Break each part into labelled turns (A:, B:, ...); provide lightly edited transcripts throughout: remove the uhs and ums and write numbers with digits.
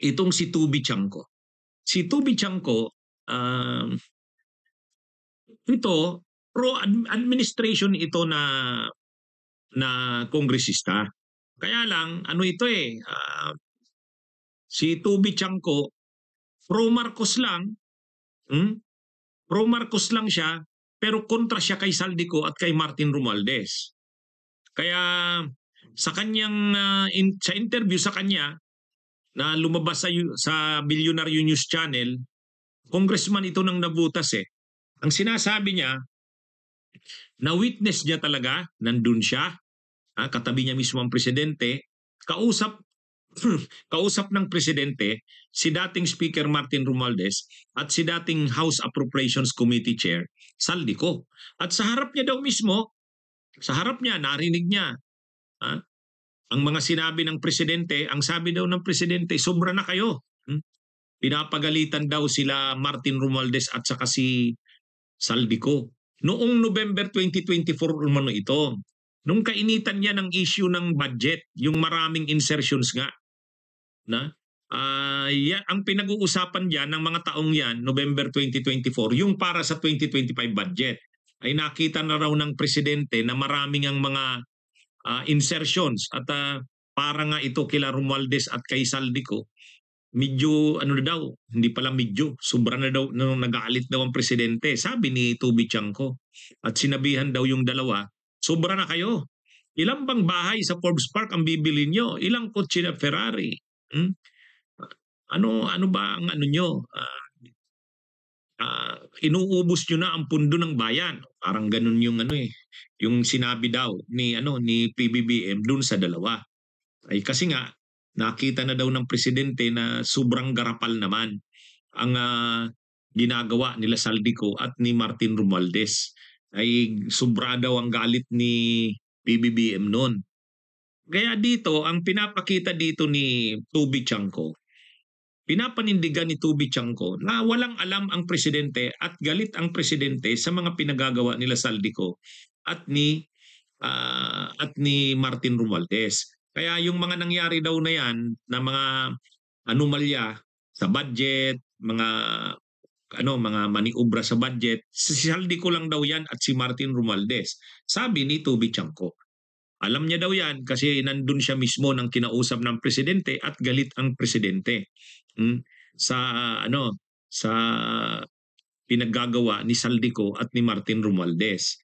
A: itong si Tubi Chanco. Si Tubi Chanco, um, ito, pro-administration ito na kongresista. Kaya lang, ano ito si Tubi Chanco, pro-Marcos lang, hmm? Pro-Marcos lang siya, pero kontra siya kay Saldico at kay Martin Romualdez. Kaya sa kanyang sa interview sa kanya na lumabas sa Bilyonaryo News Channel, congressman ito nang nabutas eh. Ang sinasabi niya, na witness niya talaga, nandun siya, katabi niya mismo ang presidente, kausap kausap ng presidente si dating Speaker Martin Romualdez at si dating House Appropriations Committee Chair Saldico. At sa harap niya daw mismo, sa harap niya, narinig niya ah, ang mga sinabi ng presidente. Ang sabi daw ng presidente, sobra na kayo. Pinapagalitan daw sila Martin Romualdez at saka si Saldico. Noong November 2024 umano ito, nung kainitan niya ng issue ng budget, yung maraming insertions nga, yan, ang pinag-uusapan diyan ng mga taong yan, November 2024, yung para sa 2025 budget, ay nakita na raw ng presidente na maraming ang mga insertions at para nga ito kila Romualdez at kay Saldico, medyo ano na daw, hindi pala medyo, sobra na daw, nung nag-aalit daw ang presidente, sabi ni Tubi Chanco. At sinabihan daw yung dalawa, sobra na kayo. Ilang bang bahay sa Forbes Park ang bibili nyo? Ilang kotse na Ferrari? Ano ba ang ano nyo? Inuubos nyo na ang pundo ng bayan. Parang ganun yung yung sinabi daw ni PBBM dun sa dalawa. Ay kasi nga nakita na daw ng presidente na sobrang garapal naman ang ginagawa nila Saldico at ni Martin Romualdez. Ay sobra daw ang galit ni PBBM noon. Kaya dito, ang pinapakita dito ni Tubi Chanco, pinapanindigan ni Tubi Chanco na walang alam ang presidente at galit ang presidente sa mga pinagagawa nila Saldico at ni Martin Romualdez. Kaya yung mga nangyari daw na yan, na mga anomalya sa budget, mga maniobra sa budget, si Saldico lang daw yan at si Martin Romualdez. Sabi ni Tubi Chanco. Alam niya daw yan kasi nandun siya mismo ng kinausap ng presidente at galit ang presidente sa sa pinaggagawa ni Saldico at ni Martin Romualdez.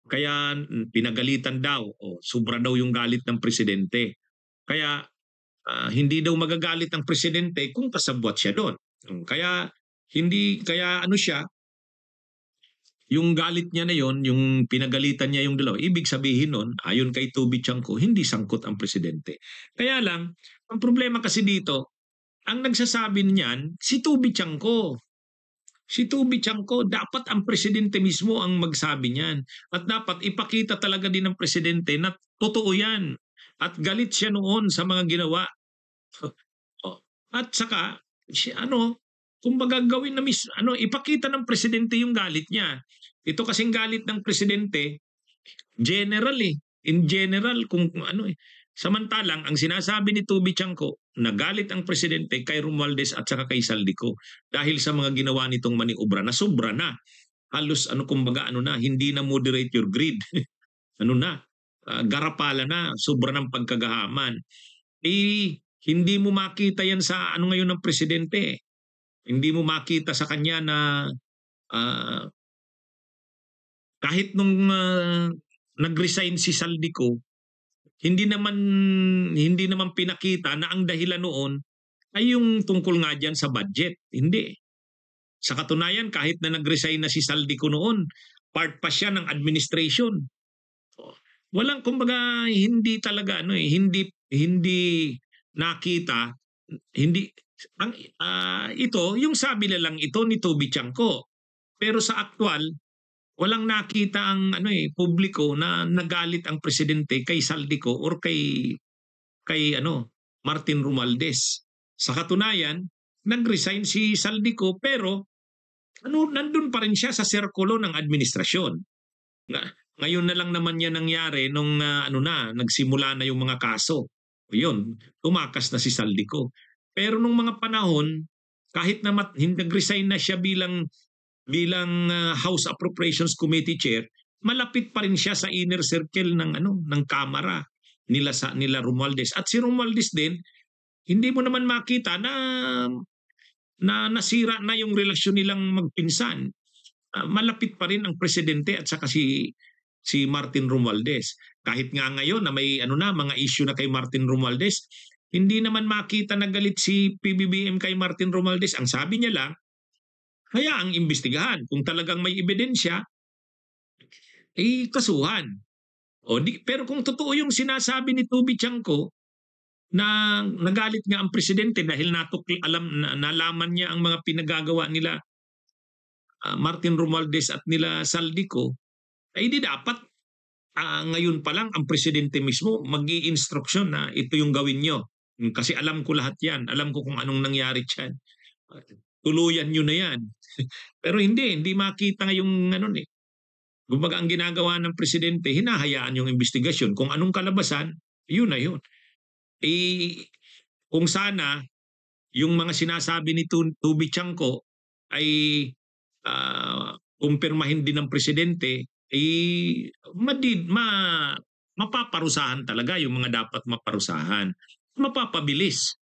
A: Kaya pinagalitan daw, sobra daw yung galit ng presidente. Kaya hindi daw magagalit ang presidente kung kasabwat siya doon. Kaya siya, yung galit niya na yon, yung pinagalitan niya yung dalawa, ibig sabihin nun, ayon kay Tubi Chanco, hindi sangkot ang presidente. Kaya lang, ang problema kasi dito, ang nagsasabi niyan, si Tubi Chanco. Si Tubi Chanco, dapat ang presidente mismo ang magsabi niyan. At dapat ipakita talaga din ng presidente na totoo yan. At galit siya noon sa mga ginawa. At saka, kumbaga gawin na ipakita ng presidente yung galit niya. Ito kasing galit ng presidente, general in general, kung samantalang ang sinasabi ni Tubi Chanco, nagalit ang presidente kay Romualdez at saka kay Saldico dahil sa mga ginawa nitong maniobra na sobra na. Halos hindi na moderate your greed. Garapala na, sobra ng pagkagahaman. Hindi mo makita yan sa ngayon ng presidente. Hindi mo makita sa kanya na kahit nung nag-resign si Saldico, hindi naman pinakita na ang dahilan noon ay yung tungkol nga dyan sa budget. Hindi. Sa katunayan, kahit na nag-resign na si Saldico noon, part pa siya ng administration. Walang, kumbaga, hindi talaga, hindi nakita, ito, yung sabi na lang ito ni Tubi Chanco. Pero sa aktual, walang nakita ang publiko na nagalit ang presidente kay Saldico or kay Martin Romualdez. Sa katunayan, nag-resign si Saldico pero nandun pa rin siya sa sirkulo ng administrasyon. Ngayon na lang naman yan nangyari nung nagsimula na yung mga kaso. Yun, tumakas na si Saldico. Pero nung mga panahon, kahit na nag-resign na siya bilang House Appropriations Committee Chair, malapit pa rin siya sa inner circle ng Kamara nila Romualdez. At si Romualdez din, hindi mo naman makita na nasira na yung relasyon nilang magpinsan. Malapit pa rin ang presidente at saka si Martin Romualdez. Kahit nga ngayon na may mga issue na kay Martin Romualdez, hindi naman makita na galit si PBBM kay Martin Romualdez. Ang sabi niya lang, hayaang imbestigahan. Kung talagang may ebidensya, kasuhan. Pero kung totoo yung sinasabi ni Toby Chanco na nagalit nga ang presidente dahil nalaman niya ang mga pinagagawa nila Martin Romualdez at nila Saldico, ay di dapat ngayon pa lang ang presidente mismo mag-i-instruction na ito yung gawin nyo. Kasi alam ko lahat yan. Alam ko kung anong nangyari dyan. Tuluyan nyo na yan. Pero hindi makita ngayong Kumbaga ang ginagawa ng presidente, hinahayaan yung investigasyon. Kung anong kalabasan, yun na yun. Kung sana yung mga sinasabi ni Toby Chanco ay kumpirmahin din ng presidente, mapaparusahan talaga yung mga dapat maparusahan. Mapapabilis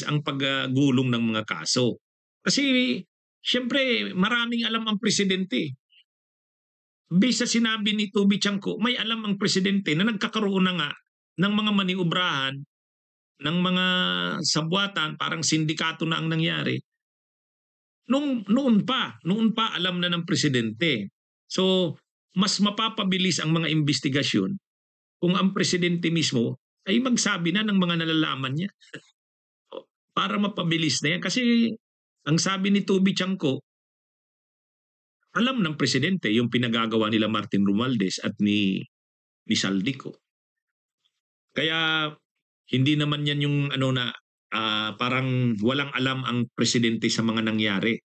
A: ang paggulong ng mga kaso. Kasi siyempre maraming alam ang presidente. Based sa sinabi ni Toby Chanco, may alam ang presidente na nagkakaroon na nga ng mga maniubrahan, ng mga sabwatan, parang sindikato na ang nangyari. Noon pa alam na ng presidente. So, mas mapapabilis ang mga investigasyon kung ang presidente mismo ay magsabi na ng mga nalalaman niya. Para mapabilis na yan. Kasi ang sabi ni Toby Chanco, alam ng presidente yung pinagagawa nila Martin Romualdez at ni Saldico. Kaya hindi naman yan yung parang walang alam ang presidente sa mga nangyari.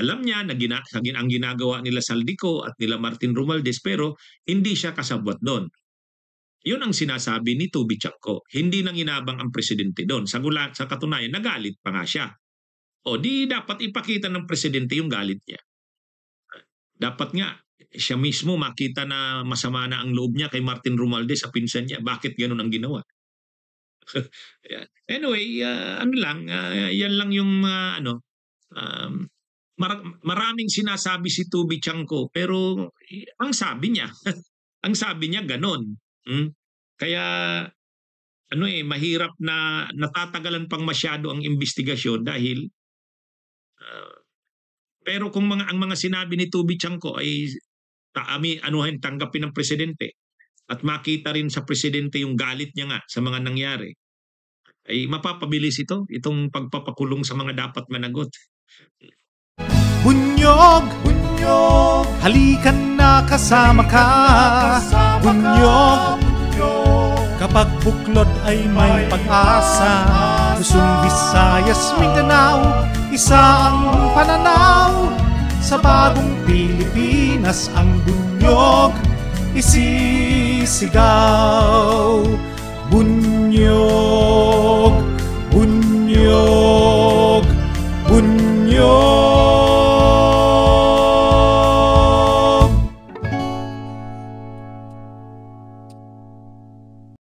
A: Alam niya na ang ginagawa nila Saldico at nila Martin Romualdez, pero hindi siya kasabwat doon. Yun ang sinasabi ni Toby Chanco. Hindi nang inabang ang presidente doon. Sa katunayan, nagalit pa nga siya. Di dapat ipakita ng presidente yung galit niya. Dapat nga, siya mismo makita na masama na ang loob niya kay Martin Romualdez sa pinsan niya. Bakit ganun ang ginawa? Anyway, yan lang yung maraming sinasabi si Toby Chanco, pero ang sabi niya ganon. Kaya mahirap na natatagalan pang masyado ang investigasyon dahil pero kung ang mga sinabi ni Toby Chanco ay tanggapin ng presidente at makita rin sa presidente yung galit niya nga sa mga nangyari, ay mapapabilis itong pagpapakulong sa mga dapat managot.
B: Bunyog, halikan na kasama ka. Bunyog, kapag buklod ay may pag-asa. Luzon, Visayas, Mindanao, isa ang pananaw. Sa bagong Pilipinas ang bunyog isisigaw.